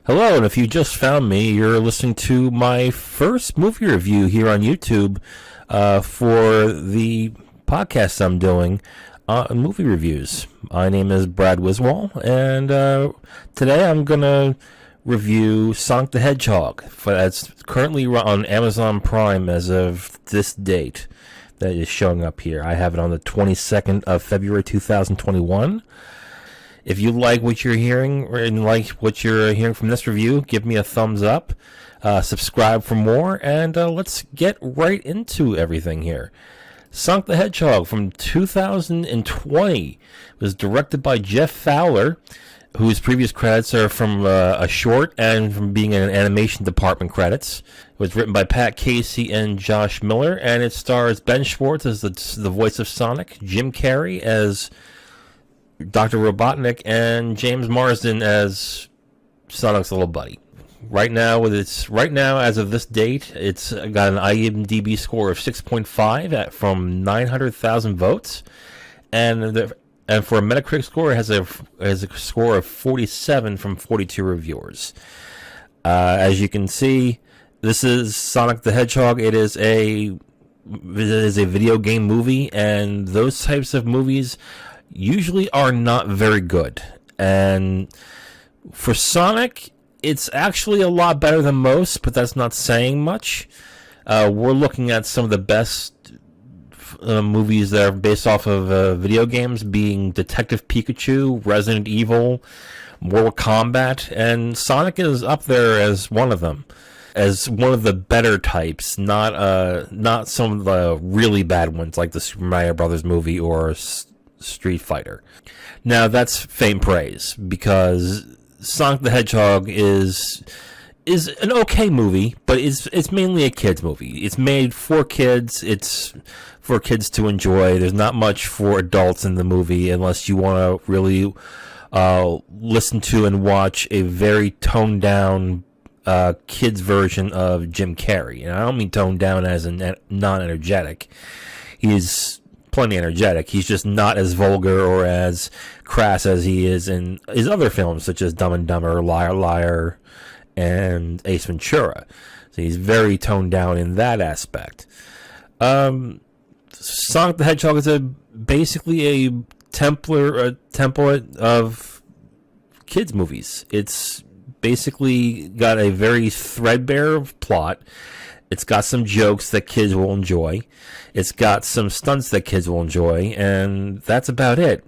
Hello, and if you just found me, you're listening to my first movie review here on YouTube for the podcast I'm doing on movie reviews. My name is Brad Wiswall, and today I'm going to review Sonic the Hedgehog. That's currently on Amazon Prime as of this date that is showing up here. I have it on the 22nd of February 2021. If you like what you're hearing and like what you're hearing from this review, give me a thumbs up, subscribe for more, and let's get right into everything here. Sonic the Hedgehog from 2020 was directed by Jeff Fowler, whose previous credits are from a short and from being in an animation department credits. It was written by Pat Casey and Josh Miller, and it stars Ben Schwartz as the voice of Sonic, Jim Carrey as Dr. Robotnik, and James Marsden as Sonic's little buddy. Right now, as of this date, it's got an Imdb score of 6.5 from 900,000 votes, and for a Metacritic score, it has a score of 47 from 42 reviewers. As you can see, this is Sonic the Hedgehog. It is a video game movie, and those types of movies usually are not very good. And for Sonic, it's actually a lot better than most, but that's not saying much. We're looking at some of the best movies that are based off of video games, being Detective Pikachu, Resident Evil, Mortal Kombat, and Sonic is up there as one of them, as one of the better types, not some of the really bad ones like the Super Mario Brothers movie or Street Fighter. Now that's faint praise, because Sonic the Hedgehog is an okay movie, but it's mainly a kids movie. It's made for kids. It's for kids to enjoy. There's not much for adults in the movie unless you want to really listen to and watch a very toned down kids version of Jim Carrey. And I don't mean toned down as in non-energetic. He's plenty energetic. He's just not as vulgar or as crass as he is in his other films, such as Dumb and Dumber, Liar Liar, and Ace Ventura. So he's very toned down in that aspect. Sonic the Hedgehog is basically a template of kids movies. It's basically got a very threadbare plot. It's got some jokes that kids will enjoy. It's got some stunts that kids will enjoy, and that's about it.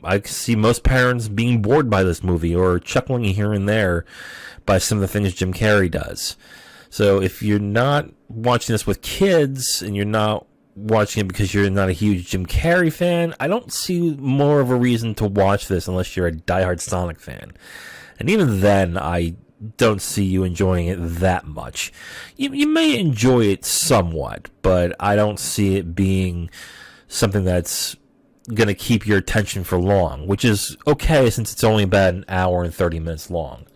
I see most parents being bored by this movie or chuckling here and there by some of the things Jim Carrey does. So if you're not watching this with kids and you're not watching it because you're not a huge Jim Carrey fan, I don't see more of a reason to watch this unless you're a diehard Sonic fan. And even then, I don't see you enjoying it that much. You may enjoy it somewhat, but I don't see it being something that's going to keep your attention for long, which is okay since it's only about an hour and 30 minutes long.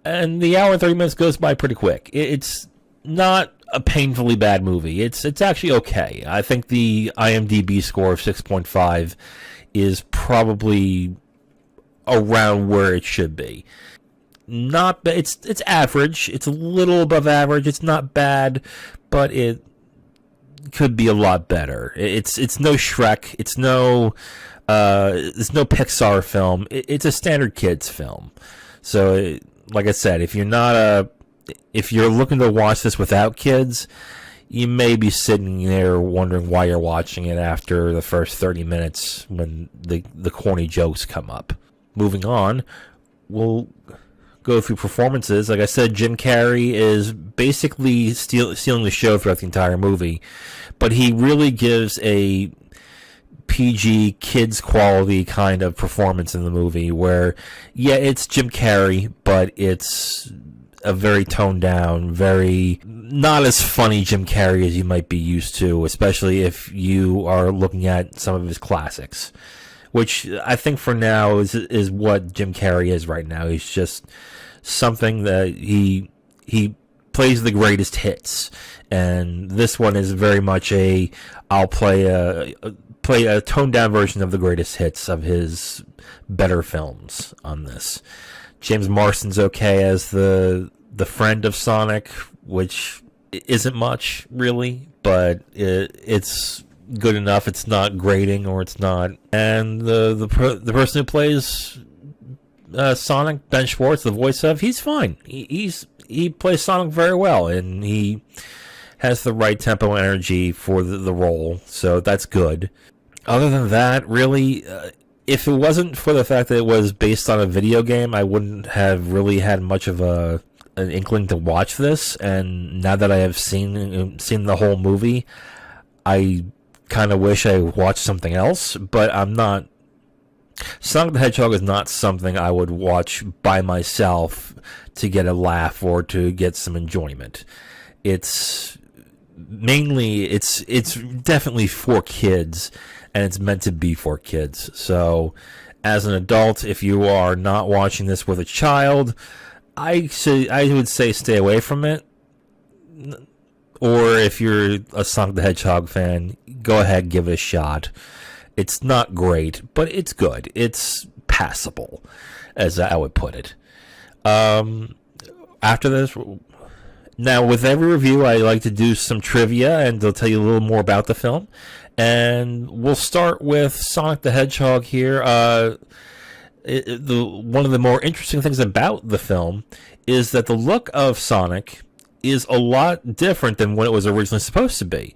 And the hour and 30 minutes goes by pretty quick. It's not a painfully bad movie. It's actually okay. I think the IMDb score of 6.5 is probably around where it should be. Not bad. It's average. It's a little above average. It's not bad, but it could be a lot better. It's no Shrek. It's no Pixar film. It's a standard kids film. So, like I said, if you're looking to watch this without kids, you may be sitting there wondering why you're watching it after the first 30 minutes when the corny jokes come up. Moving on, we'll go through performances. Like I said, Jim Carrey is basically stealing the show throughout the entire movie, but he really gives a PG kids quality kind of performance in the movie where, yeah, it's Jim Carrey, but it's a very toned down, very not as funny Jim Carrey as you might be used to, especially if you are looking at some of his classics, which I think for now is what Jim Carrey is right now. He's just something that he plays the greatest hits, and this one is very much I'll play a toned down version of the greatest hits of his better films on this. James Marsden's okay as the friend of Sonic, which isn't much really, but it's good enough. It's not grating, or it's not. And the person who plays Sonic, Ben Schwartz, the voice of, he's fine. He plays Sonic very well, and he has the right tempo and energy for the role, so that's good. Other than that, really, if it wasn't for the fact that it was based on a video game, I wouldn't have really had much of an inkling to watch this. And now that I have seen the whole movie, I kind of wish I watched something else. But I'm not. Sonic the Hedgehog is not something I would watch by myself to get a laugh or to get some enjoyment. It's definitely for kids, and it's meant to be for kids. So as an adult, if you are not watching this with a child, I would say stay away from it. Or if you're a Sonic the Hedgehog fan, go ahead, give it a shot. It's not great, but it's good. It's passable, as I would put it. After this, now with every review, I like to do some trivia, and they'll tell you a little more about the film. And we'll start with Sonic the Hedgehog here. One of the more interesting things about the film is that the look of Sonic is a lot different than what it was originally supposed to be.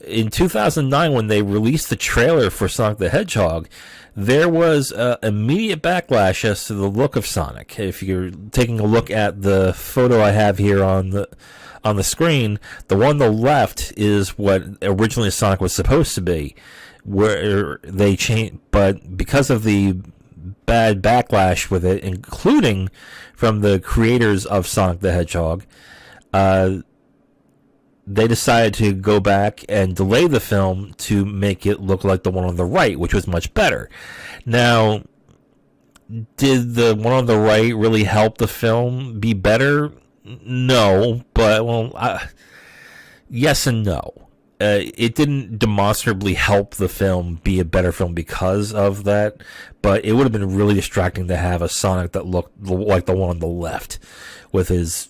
In 2009, when they released the trailer for Sonic the Hedgehog, there was immediate backlash as to the look of Sonic. If you're taking a look at the photo I have here on the screen, the one on the left is what originally Sonic was supposed to be, where they changed, but because of the bad backlash with it, including from the creators of Sonic the Hedgehog, they decided to go back and delay the film to make it look like the one on the right, which was much better. Now, did the one on the right really help the film be better? No, but, yes and no. It didn't demonstrably help the film be a better film because of that, but it would have been really distracting to have a Sonic that looked like the one on the left with his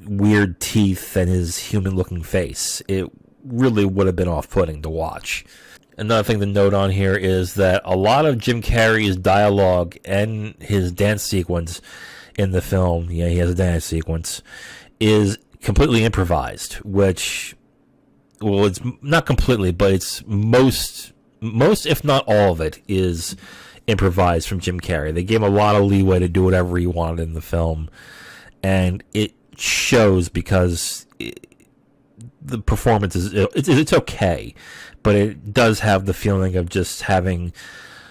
weird teeth and his human-looking face. It really would have been off-putting to watch. Another thing to note on here is that a lot of Jim Carrey's dialogue and his dance sequence in the film, he has a dance sequence, is completely improvised, which, well, it's not completely, but it's most, if not all of it, is improvised from Jim Carrey. They gave him a lot of leeway to do whatever he wanted in the film, and it shows because the performance it's okay, but it does have the feeling of just having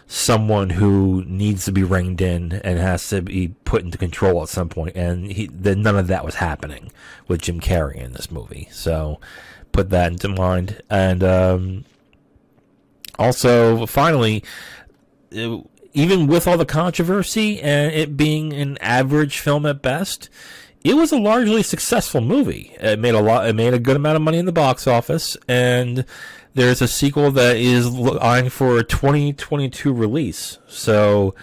someone who needs to be reined in and has to be put into control at some point, and none of that was happening with Jim Carrey in this movie. So put that into mind. And also, finally, even with all the controversy and it being an average film at best, it was a largely successful movie. It made a good amount of money in the box office, and there's a sequel that is eyeing for a 2022 release. So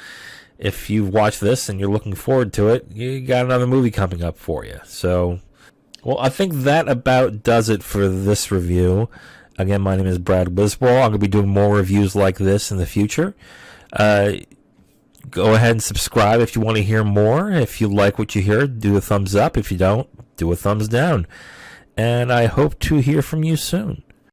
if you've watched this and you're looking forward to it, you got another movie coming up for you. So, well, I think that about does it for this review. Again, my name is Brad Wiswall. I'm going to be doing more reviews like this in the future. Go ahead and subscribe if you want to hear more. If you like what you hear, do a thumbs up. If you don't, do a thumbs down. And I hope to hear from you soon.